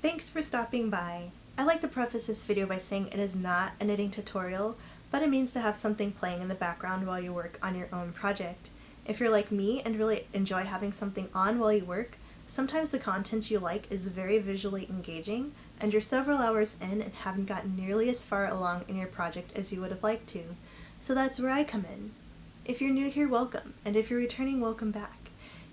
Thanks for stopping by. I'd like to preface this video by saying it is not a knitting tutorial, but it means to have something playing in the background while you work on your own project. If you're like me and really enjoy having something on while you work, sometimes the content you like is very visually engaging, and you're several hours in and haven't gotten nearly as far along in your project as you would have liked to. So that's where I come in. If you're new here, welcome, and if you're returning, welcome back.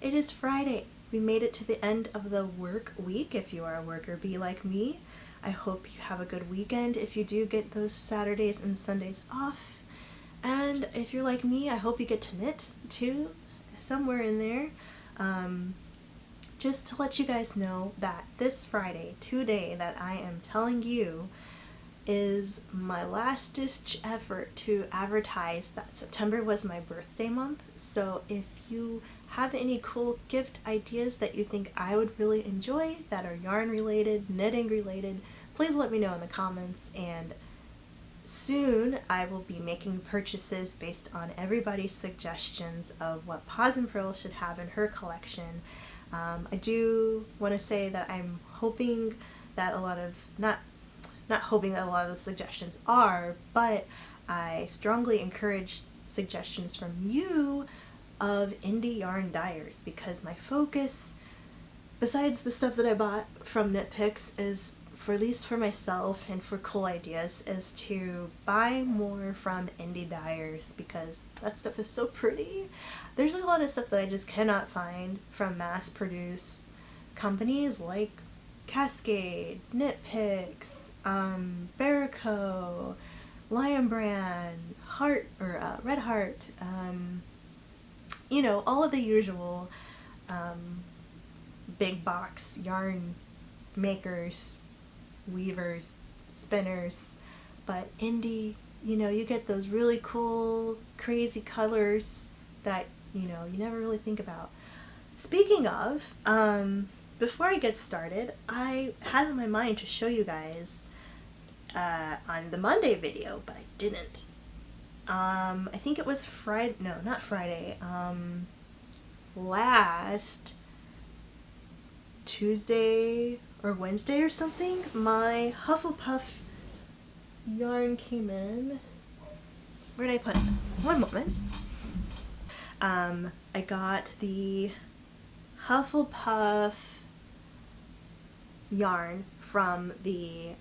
It is Friday. We made it to the end of the work week. If you are a worker bee like me, I hope you have a good weekend if you do get those Saturdays and Sundays off. And if you're like me, I hope you get to knit too, somewhere in there. Just to let you guys know that this Friday, today, that I am telling you is my last ditch effort to advertise that September was my birthday month. So if you have any cool gift ideas that you think I would really enjoy that are yarn related, knitting related, please let me know in the comments, and soon I will be making purchases based on everybody's suggestions of what Paws and Pearl should have in her collection. I do want to say that I'm hoping that not hoping that a lot of the suggestions are, but I strongly encourage suggestions from you of indie yarn dyers, because my focus, besides the stuff that I bought from Knit Picks, is, for at least for myself and for cool ideas, is to buy more from indie dyers, because that stuff is so pretty. There's a lot of stuff that I just cannot find from mass-produced companies like Cascade, Knit Picks, Barrico, Lion Brand, Red Heart, you know, all of the usual big box yarn makers, weavers, spinners. But indie, you know, you get those really cool, crazy colors that, you know, you never really think about. Speaking of, before I get started, I had in my mind to show you guys on the Monday video, but I didn't. I think it was Friday, no, not Friday, last Tuesday or Wednesday or something, my Hufflepuff yarn came in. Where did I put it? One moment. I got the Hufflepuff yarn from the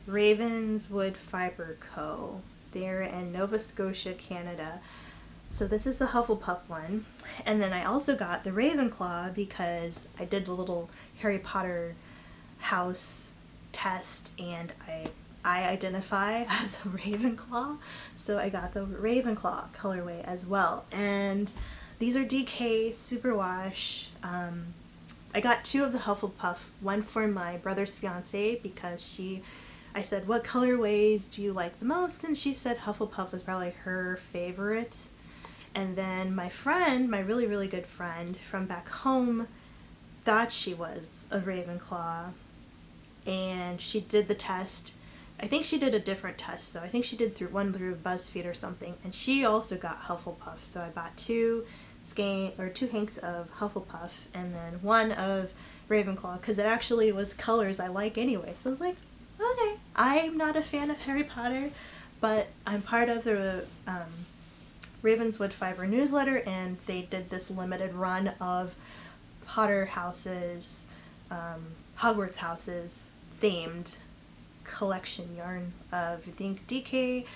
Ravenswood Fiber Co. They're in Nova Scotia, Canada. So this is the Hufflepuff one. And then I also got the Ravenclaw because I did a little Harry Potter house test and I identify as a Ravenclaw. So I got the Ravenclaw colorway as well. And these are DK Superwash. I got two of the Hufflepuff, one for my brother's fiance because I said, what colorways do you like the most? And she said Hufflepuff was probably her favorite. And then my friend, my really, really good friend from back home, thought she was a Ravenclaw. And she did the test. I think she did a different test though. I think she did one through BuzzFeed or something. And she also got Hufflepuff. So I bought two hanks of Hufflepuff and then one of Ravenclaw, because it actually was colors I like anyway. So I was like, okay, I'm not a fan of Harry Potter, but I'm part of the Ravenswood Fiber newsletter, and they did this limited run of Potter houses, Hogwarts houses themed collection yarn of, I think, DK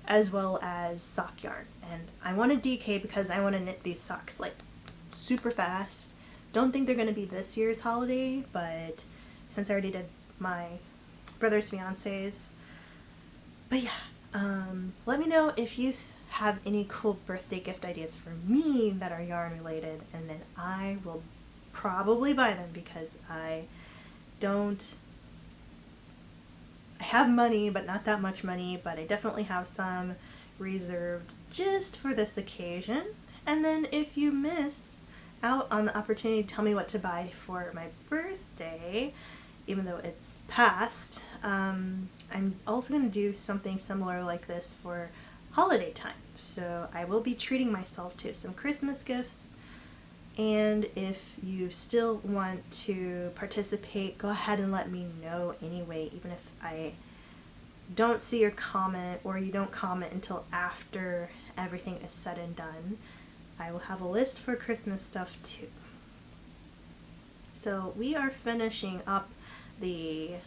as well as sock yarn. And I wanted DK because I want to knit these socks like super fast. Don't think they're going to be this year's holiday, but since I already did my brother's fiance's. But yeah, let me know if you have any cool birthday gift ideas for me that are yarn related, and then I will probably buy them because I have money, but not that much money, but I definitely have some reserved just for this occasion. And then if you miss out on the opportunity to tell me what to buy for my birthday, even though it's past, I'm also going to do something similar like this for holiday time. So I will be treating myself to some Christmas gifts And if you still want to participate, go ahead and let me know anyway, even if I don't see your comment or you don't comment until after everything is said and done. I will have a list for Christmas stuff too. So we are finishing up we're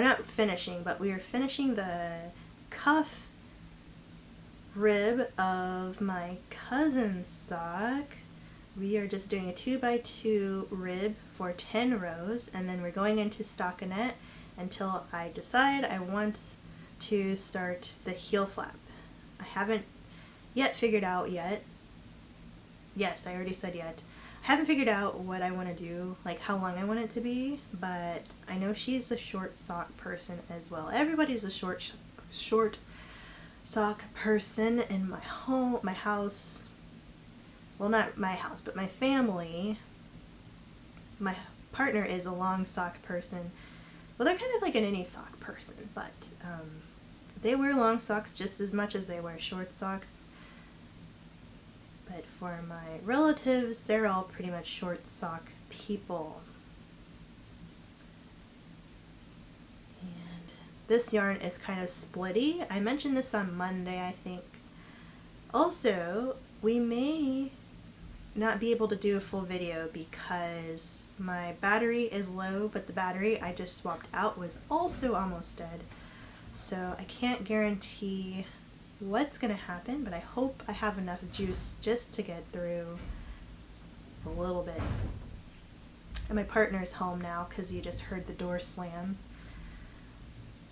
not finishing, but we are finishing the cuff rib of my cousin's sock. We are just doing a 2x2 rib for 10 rows, and then we're going into stockinette until I decide I want to start the heel flap. I haven't yet figured out yet. Yes, I already said yet. I haven't figured out what I want to do, like how long I want it to be, but I know she's a short sock person as well. Everybody's a short sock person in my house. Well, not my house, but my family. My partner is a long sock person. Well, they're kind of like an any sock person, but they wear long socks just as much as they wear short socks. But for my relatives, they're all pretty much short sock people. And this yarn is kind of splitty. I mentioned this on Monday, I think. Also, we may not be able to do a full video because my battery is low, but the battery I just swapped out was also almost dead. So I can't guarantee what's gonna happen, but I hope I have enough juice just to get through a little bit. And my partner's home now because you just heard the door slam.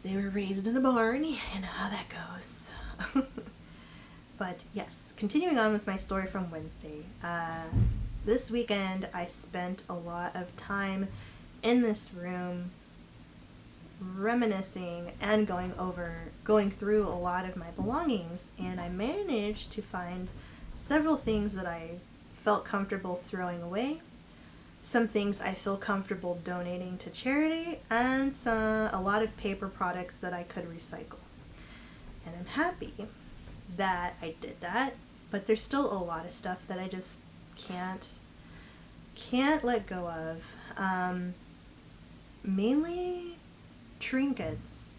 They were raised in a barn, you know how that goes. But yes, continuing on with my story from Wednesday. This weekend I spent a lot of time in this room reminiscing and going through a lot of my belongings, and I managed to find several things that I felt comfortable throwing away, some things I feel comfortable donating to charity, and a lot of paper products that I could recycle. And I'm happy that I did that, but there's still a lot of stuff that I just can't let go of. Mainly trinkets.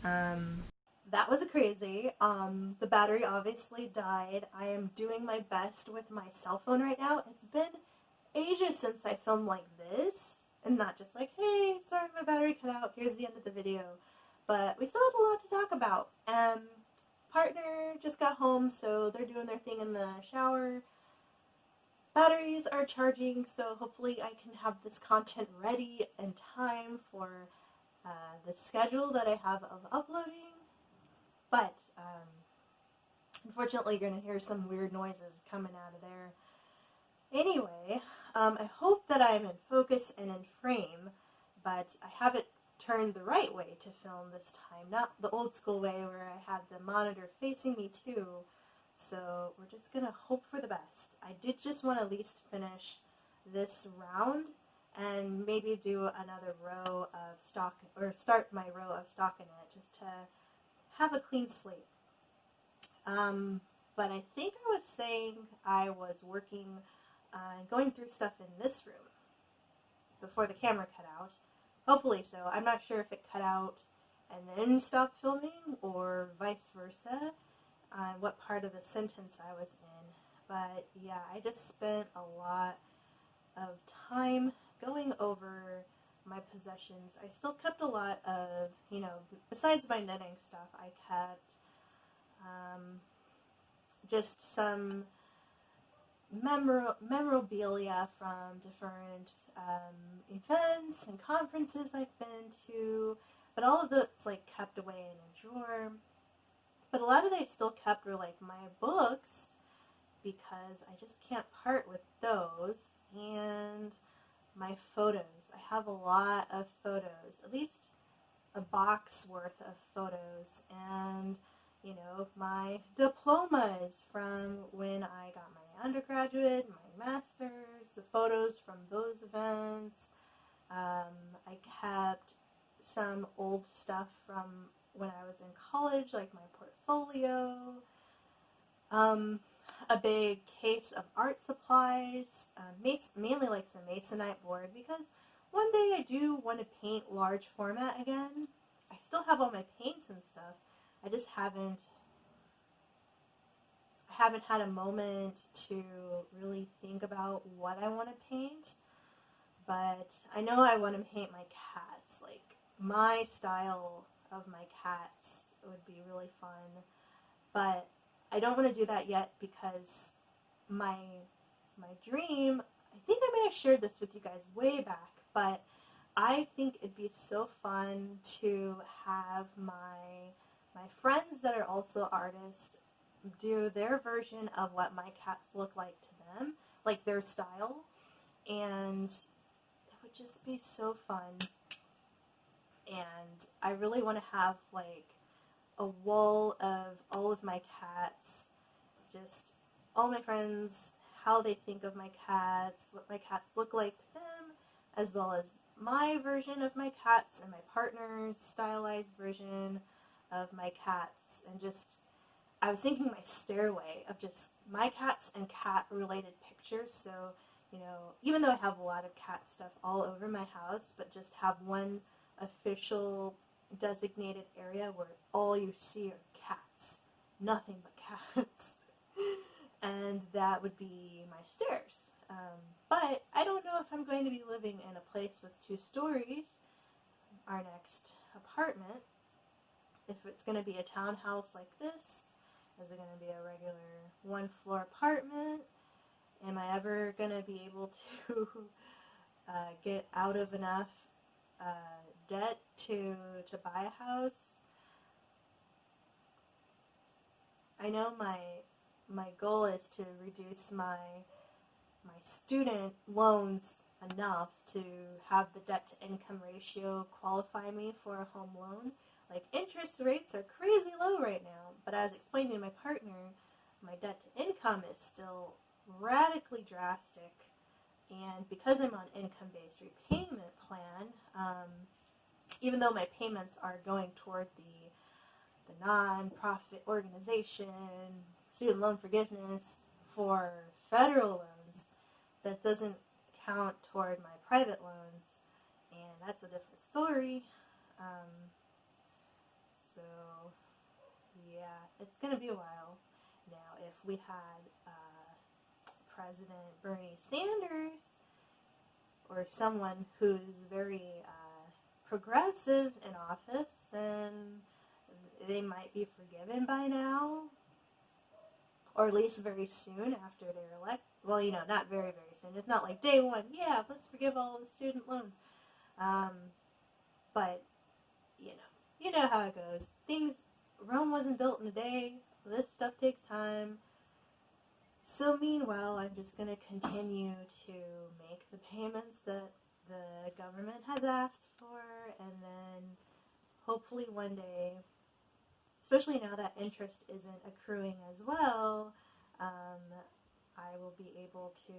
That was crazy. The battery obviously died. I am doing my best with my cell phone right now. It's been ages since I filmed like this, and not just like, hey, sorry my battery cut out, here's the end of the video. But we still have a lot to talk about. Partner just got home, so they're doing their thing in the shower. Batteries are charging, so hopefully I can have this content ready in time for the schedule that I have of uploading. But unfortunately you're going to hear some weird noises coming out of there. Anyway, I hope that I'm in focus and in frame, but I have it turned the right way to film this time, not the old school way where I had the monitor facing me too. So we're just gonna hope for the best. I did just want to at least finish this round and maybe do another row of stock, or start my row of stockinette just to have a clean slate. But I think I was saying I was working, going through stuff in this room before the camera cut out. Hopefully so. I'm not sure if it cut out and then stopped filming or vice versa, what part of the sentence I was in. But yeah, I just spent a lot of time going over my possessions. I still kept a lot of, besides my knitting stuff, I kept just some memorabilia from different events and conferences I've been to, but all of it's like kept away in a drawer. But a lot of they still kept were like my books, because I just can't part with those, and my photos. I have a lot of photos, at least a box worth of photos, and my diplomas from when I got my undergraduate, my master's, the photos from those events. I kept some old stuff from when I was in college, like my portfolio. a big case of art supplies, mainly like some masonite board, because one day I do want to paint large format again. I still have all my paints and stuff. I just haven't had a moment to really think about what I want to paint. But I know I want to paint my cats. Like, my style of my cats would be really fun. But I don't want to do that yet because my dream, I think I may have shared this with you guys way back, but I think it'd be so fun to have my friends that are also artists do their version of what my cats look like to them, like their style, and it would just be so fun. And I really want to have like a wall of all of my cats, just all my friends, how they think of my cats, what my cats look like to them, as well as my version of my cats and my partner's stylized version of my cats. And just, I was thinking my stairway of just my cats and cat related pictures. So, you know, even though I have a lot of cat stuff all over my house, but just have one official designated area where all you see are cats, nothing but cats. And that would be my stairs. But I don't know if I'm going to be living in a place with 2 stories, our next apartment. If it's going to be a townhouse like this, is it going to be a regular 1-floor apartment? Am I ever going to be able to get out of enough debt to buy a house? I know my goal is to reduce my student loans enough to have the debt to income ratio qualify me for a home loan. Like, interest rates are crazy low right now, but as explained to my partner, my debt to income is still radically drastic. And because I'm on income-based repayment plan, even though my payments are going toward the non-profit organization, student loan forgiveness for federal loans, that doesn't count toward my private loans, and that's a different story. So, yeah, it's going to be a while. Now, if we had President Bernie Sanders or someone who's very progressive in office, then they might be forgiven by now, or at least very soon after they're elected. Well, you know, not very, very soon. It's not like day one, yeah, let's forgive all the student loans. But, you know how it goes. Rome wasn't built in a day. This stuff takes time. So meanwhile, I'm just going to continue to make the payments that the government has asked for, and then hopefully one day, especially now that interest isn't accruing as well, I will be able to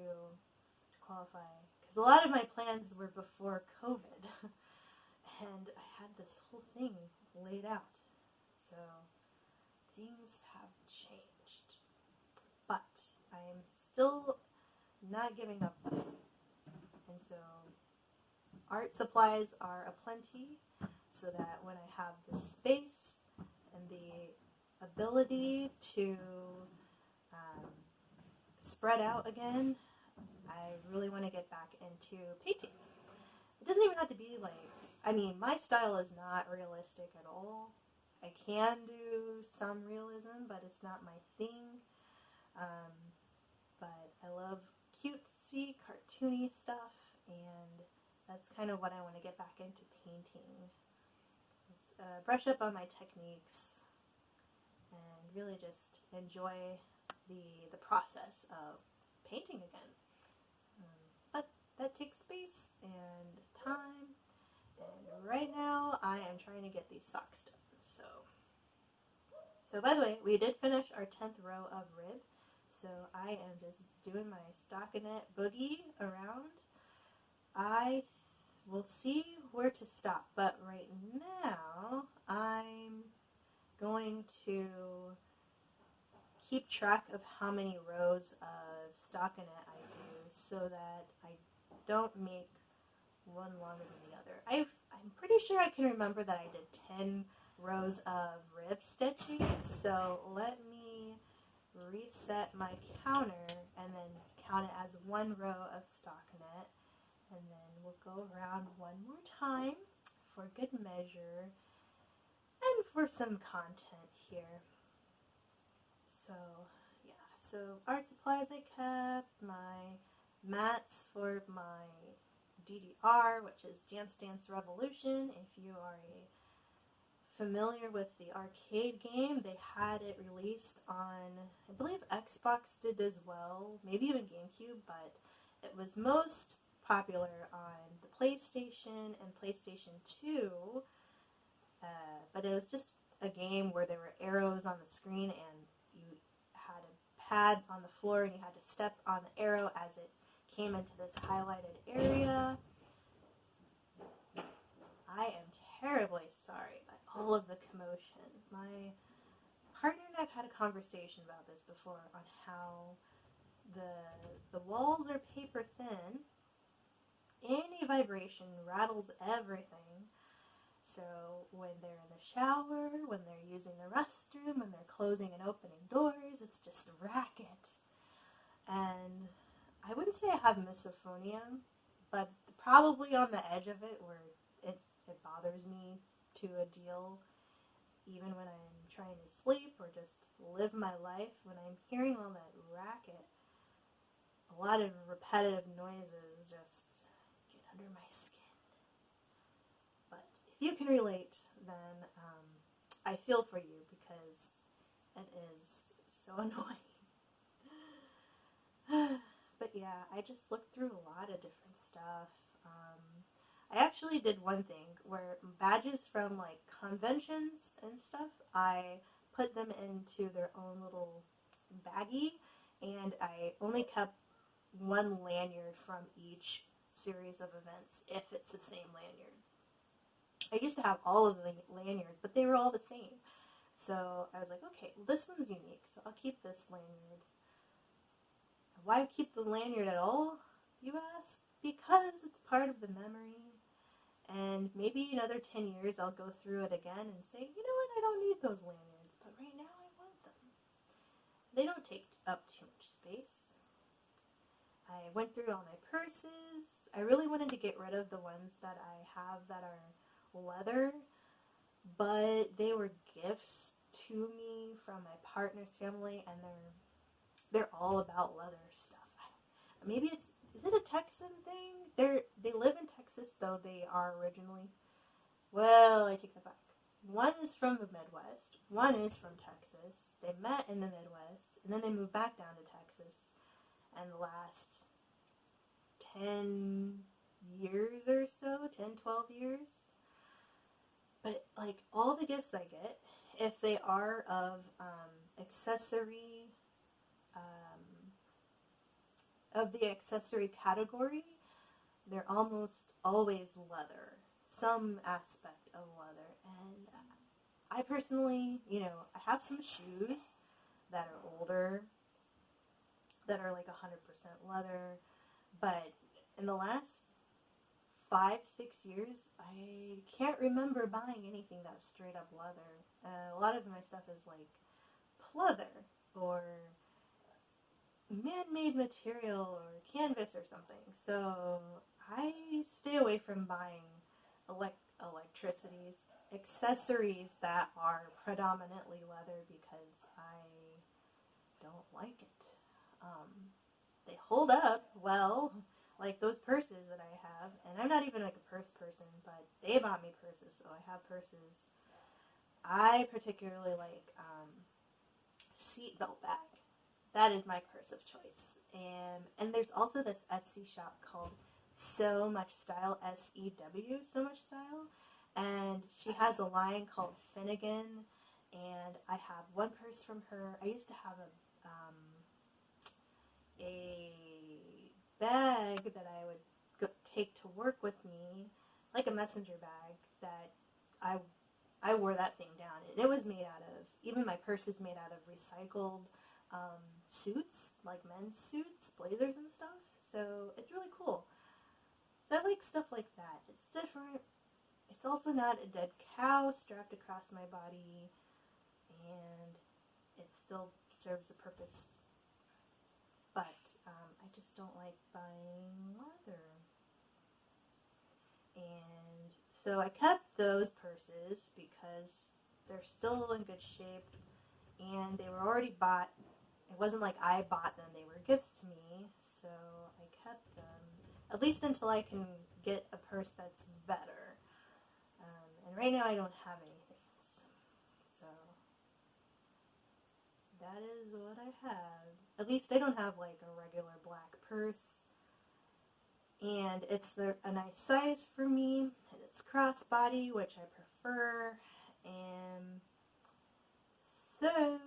qualify. Because a lot of my plans were before COVID, and I had this whole thing laid out. So things have changed. But I am still not giving up on it. And so art supplies are aplenty, so that when I have the space and the ability to spread out again, I really want to get back into painting. It doesn't even have to be like, I mean, my style is not realistic at all. I can do some realism, but it's not my thing. But I love cutesy, cartoony stuff, and that's kind of what I want to get back into painting. Brush up on my techniques and really just enjoy the process of painting again. But that takes space and time, and right now I am trying to get these socks done. So by the way, we did finish our 10th row of rib, so I am just doing my stockinette boogie around. I will see where to stop, but right now I'm going to keep track of how many rows of stockinette I do so that I don't make one longer than the other. I'm pretty sure I can remember that I did 10 rows of rib stitching, so let me reset my counter and then count it as one row of stockinette, and then we'll go around one more time for good measure and for some content here. So yeah, so art supplies I kept, my mats for my DDR, which is Dance Dance Revolution. If you are familiar with the arcade game, they had it released on, I believe Xbox did as well, maybe even GameCube, but it was most popular on the PlayStation and PlayStation 2, but it was just a game where there were arrows on the screen and you had a pad on the floor and you had to step on the arrow as it came into this highlighted area. I am terribly sorry about all of the commotion. My partner and I have had a conversation about this before on how the walls are paper thin. Any vibration rattles everything. So when they're in the shower, when they're using the restroom, when they're closing and opening doors, it's just a racket. And I wouldn't say I have misophonia, but probably on the edge of it where it bothers me to a deal, even when I'm trying to sleep or just live my life. When I'm hearing all that racket, a lot of repetitive noises just get under my skin. But if you can relate, then I feel for you because it is so annoying. But yeah, I just looked through a lot of different stuff. I actually did one thing where badges from like conventions and stuff, I put them into their own little baggie, and I only kept one lanyard from each series of events if it's the same lanyard. I used to have all of the lanyards, but they were all the same. So I was like, okay, well, this one's unique, so I'll keep this lanyard. Why keep the lanyard at all, you ask? Because it's part of the memory. And maybe another 10 years I'll go through it again and say, you know what, I don't need those lanyards, but right now I want them. They don't take up too much space. I went through all my purses. I really wanted to get rid of the ones that I have that are leather, but they were gifts to me from my partner's family, and they're all about leather stuff. Maybe is it a Texan thing? They live in Texas, though they are originally. Well, I take that back. One is from the Midwest. One is from Texas. They met in the Midwest, and then they moved back down to Texas. And the last 10 years or so, 10, 12 years. But, like, all the gifts I get, if they are of accessory, of the accessory category, they're almost always leather. Some aspect of leather. And I personally, I have some shoes that are older, that are like 100% leather, but in the last 5-6 years, I can't remember buying anything that was straight up leather. A lot of my stuff is like pleather or man-made material or canvas or something. So I stay away from buying accessories that are predominantly leather because I don't like it. They hold up well, like those purses that I have, and I'm not even like a purse person, but they bought me purses, so I have purses. I particularly like seatbelt bag. That is my purse of choice. And there's also this Etsy shop called So Much Style, S-E-W, So Much Style, and she has a line called Finnegan, and I have one purse from her. I used to have a bag that I would take to work with me, like a messenger bag, that I wore that thing down. And it was made out of, even my purse is made out of recycled suits, like men's suits, blazers and stuff. So it's really cool. So I like stuff like that. It's different. It's also not a dead cow strapped across my body, and it still serves a purpose. But I just don't like buying leather. And so I kept those purses because they're still in good shape, and they were already bought. It wasn't like I bought them, they were gifts to me, so I kept them, at least until I can get a purse that's better. And right now I don't have anything else. So that is what I have. At least I don't have like a regular black purse. And it's a nice size for me. And it's crossbody, which I prefer. And so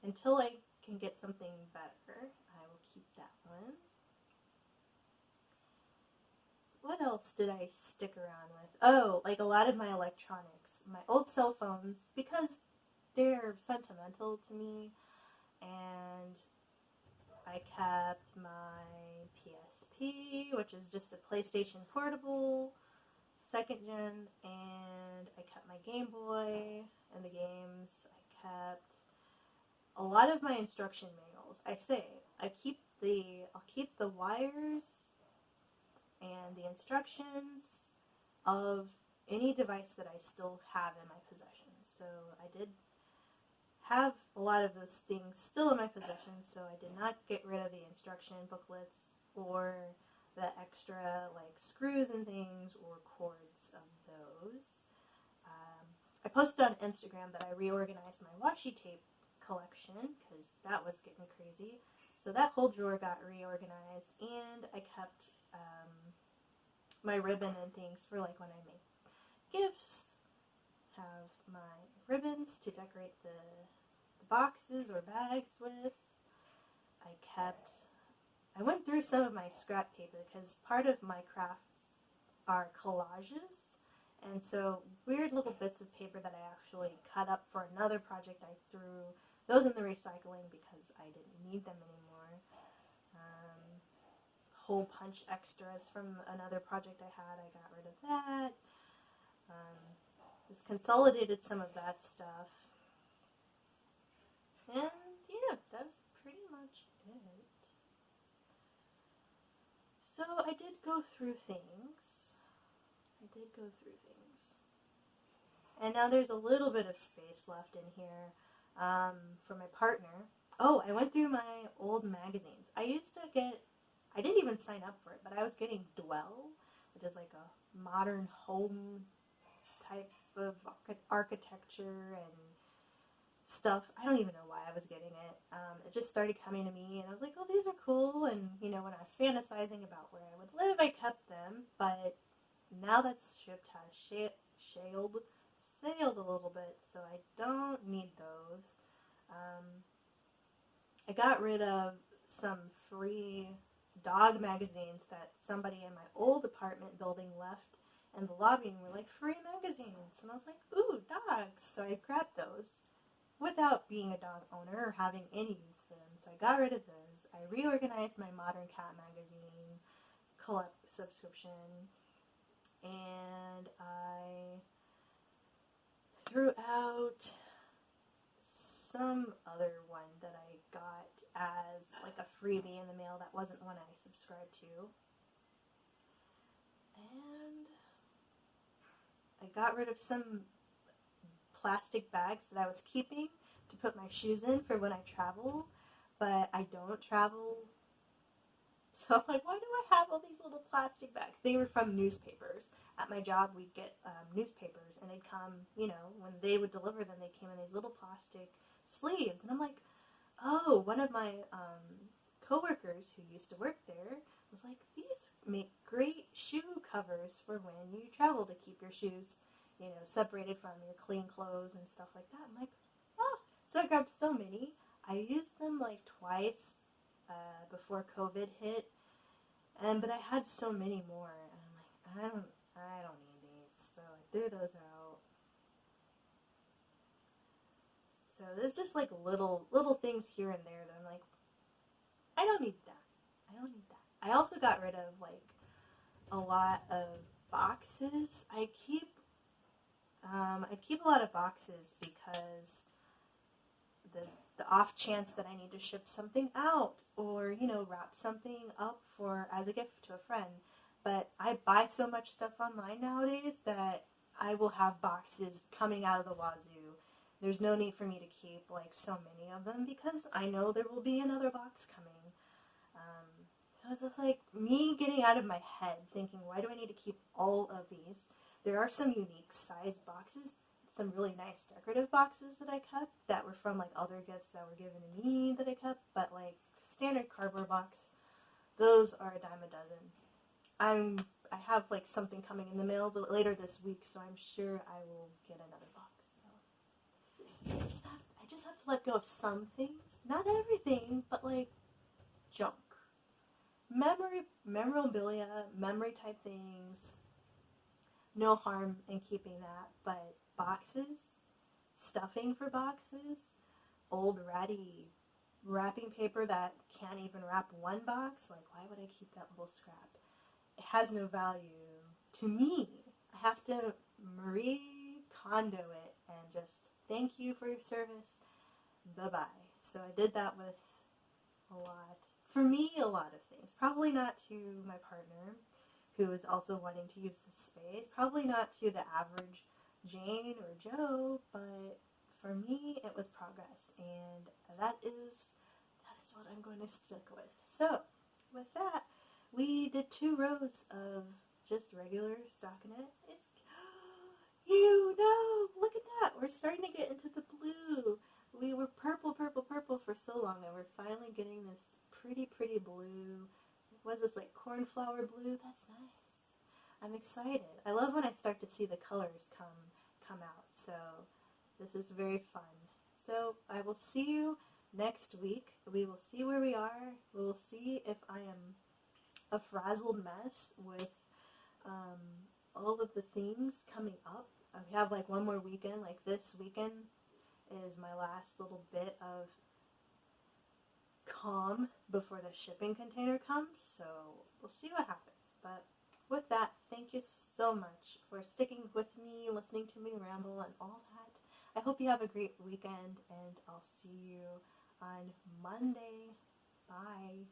until I can get something better, I will keep that one. What else did I stick around with? Oh, like a lot of my electronics. My old cell phones, because they're sentimental to me, and I kept my PSP, which is just a PlayStation Portable, second gen, and I kept my Game Boy and the games. I kept a lot of my instruction manuals. I'll keep the wires and the instructions of any device that I still have in my possession. So I did have a lot of those things still in my possession, so I did not get rid of the instruction booklets or the extra like screws and things or cords of those. I posted on Instagram that I reorganized my washi tape collection because that was getting crazy. So that whole drawer got reorganized, and I kept my ribbon and things for like when I make gifts. Have my ribbons to decorate the boxes or bags with. I went through some of my scrap paper because part of my crafts are collages, and so weird little bits of paper that I actually cut up for another project, I threw those in the recycling because I didn't need them anymore. Hole punch extras from another project I had, I got rid of that. Just consolidated some of that stuff. And yeah, that was pretty much it. So I did go through things. And now there's a little bit of space left in here for my partner. Oh, I went through my old magazines. I didn't even sign up for it, but I was getting Dwell, which is like a modern home type of architecture and stuff. I don't even know why I was getting it. It just started coming to me, and I was like, oh, these are cool. And, when I was fantasizing about where I would live, I kept them. But now that ship has sailed a little bit, so I don't need those. I got rid of some free dog magazines that somebody in my old apartment building left in the lobby, and were like, free magazines. And I was like, ooh, dogs. So I grabbed those without being a dog owner or having any use for them. So I got rid of those. I reorganized my Modern Cat magazine subscription, and I threw out some other one that I got as like a freebie in the mail that wasn't one I subscribed to. And I got rid of some plastic bags that I was keeping to put my shoes in for when I travel, but I don't travel. So I'm like, why do I have all these little plastic bags? They were from newspapers. At my job, we'd get newspapers, and they'd come, when they would deliver them, they came in these little plastic sleeves. And I'm like, oh, one of my coworkers who used to work there was like, these make great shoe covers for when you travel to keep your shoes, separated from your clean clothes and stuff like that. I'm like, oh. So I grabbed so many. I used them like twice before COVID hit, but I had so many more, and I'm like, I don't need these, so I threw those out. So So there's just like little things here and there that I'm like, I don't need that. I don't need that. I also got rid of like a lot of boxes. I keep a lot of boxes because the off chance that I need to ship something out or, wrap something up for as a gift to a friend. But I buy so much stuff online nowadays that I will have boxes coming out of the wazoo. There's no need for me to keep like so many of them because I know there will be another box coming. So it's just like me getting out of my head thinking, why do I need to keep all of these? There are some unique size boxes, some really nice decorative boxes that I kept that were from like other gifts that were given to me that I kept, but like standard cardboard box, those are a dime a dozen. I have like something coming in the mail later this week, so I'm sure I will get another box. So I just have to let go of some things, not everything, but like junk, memorabilia, memory type things. No harm in keeping that, but boxes, stuffing for boxes, old ratty wrapping paper that can't even wrap one box, like why would I keep that little scrap? It has no value to me. I have to Marie Kondo it and just thank you for your service. Bye-bye. So I did that with a lot. For me, a lot of things. Probably not to my partner, who is also wanting to use this space. Probably not to the average Jane or Joe, but for me, it was progress, and that is what I'm going to stick with. So, with that, we did 2 rows of just regular stockinette. It's look at that. We're starting to get into the blue. We were purple for so long, and we're finally getting this pretty blue. What is this, like cornflower blue? That's nice. I'm excited. I love when I start to see the colors come out. So this is very fun. So I will see you next week. We will see where we are. We will see if I am a frazzled mess with all of the things coming up. We have like one more weekend. Like this weekend is my last little bit of calm before the shipping container comes, so we'll see what happens. But with that, thank you so much for sticking with me, listening to me ramble and all that. I hope you have a great weekend, and I'll see you on Monday. Bye.